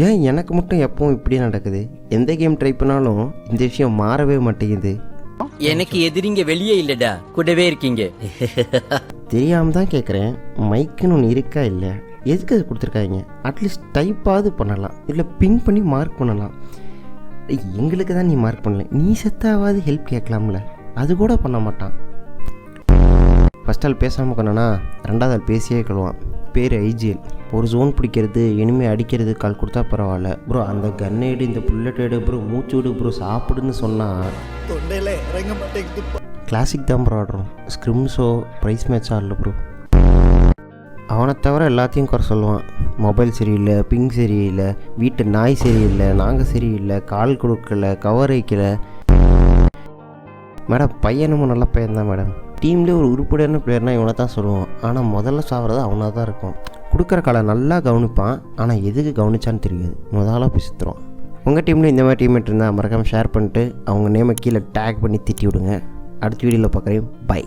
ஏன் எனக்கு மட்டும் எப்பவும் இப்படி நடக்குது? எந்த கேம் ட்ரை பண்ணாலும் இந்த விஷயம் மாறவே மாட்டேங்குது. எனக்கு எதிரிங்க வெளியே இல்லடா, கூடவே இருக்கீங்க. தெரியாமல் தான் கேட்குறேன், மைக்குன்னு ஒன்று இருக்கா இல்லை? எதுக்கு அது கொடுத்துருக்காங்க? அட்லீஸ்ட் டைப்பாவது பண்ணலாம், இல்லை பின் பண்ணி மார்க் பண்ணலாம். எங்களுக்கு தான் நீ மார்க் பண்ணல, நீ செத்தாவது ஹெல்ப் கேட்கலாம்ல, அது கூட பண்ண மாட்டான். ஃபஸ்ட் ஆள் பேசாமல் கொண்டனா ரெண்டாவது ஆள் பேசியே கழுவான். பேர் ஐஜிஎல். ஒரு ஜோன் பிடிக்கிறது, இனிமேல் அடிக்கிறது கால் கொடுத்தா பரவாயில்ல ப்ரோ. அந்த கன் எடு, இந்த புல்லட் எடு ப்ரோ, மூச்சு விடு ப்ரோ, சாப்பிடுன்னு சொன்னால் தொண்டையில் இறங்க மாட்டேங்குது. கிளாசிக் தான் ப்ரோ ஆடுறோம், ஸ்க்ரிம்ஸோ ப்ரைஸ் மேட்ச் ஆடல ப்ரோ. அவனை தவிர எல்லாத்தையும் குறை சொல்லுவான். மொபைல் சரியில்லை, பிங் சரியில்லை, வீட்டு நாய் சரியில்லை, நாங்கள் சரியில்லை, கால் கொடுக்கல, கவர் வைக்கல. மேடம் பையனும் நல்ல பையன் தான் மேடம். டீம்லேயே ஒரு உருப்படியான பிளேயர்னால் இவனை தான் சொல்லுவோம். ஆனால் முதல்ல சாப்பிட்றது அவனாக தான் இருக்கும். கொடுக்குற காலை நல்லா கவனிப்பான், ஆனால் எதுக்கு கவனிச்சான்னு தெரியாது, முதலாக போய் சுற்றுருவான். உங்கள் டீம்லேயும் இந்த மாதிரி டீம்மேட் இருந்தால் மறக்காமல் ஷேர் பண்ணிட்டு அவங்க நேமை கீழே டேக் பண்ணி திட்டி விடுங்க. அடுத்த வீடியோவில் பார்க்குறேன். பை.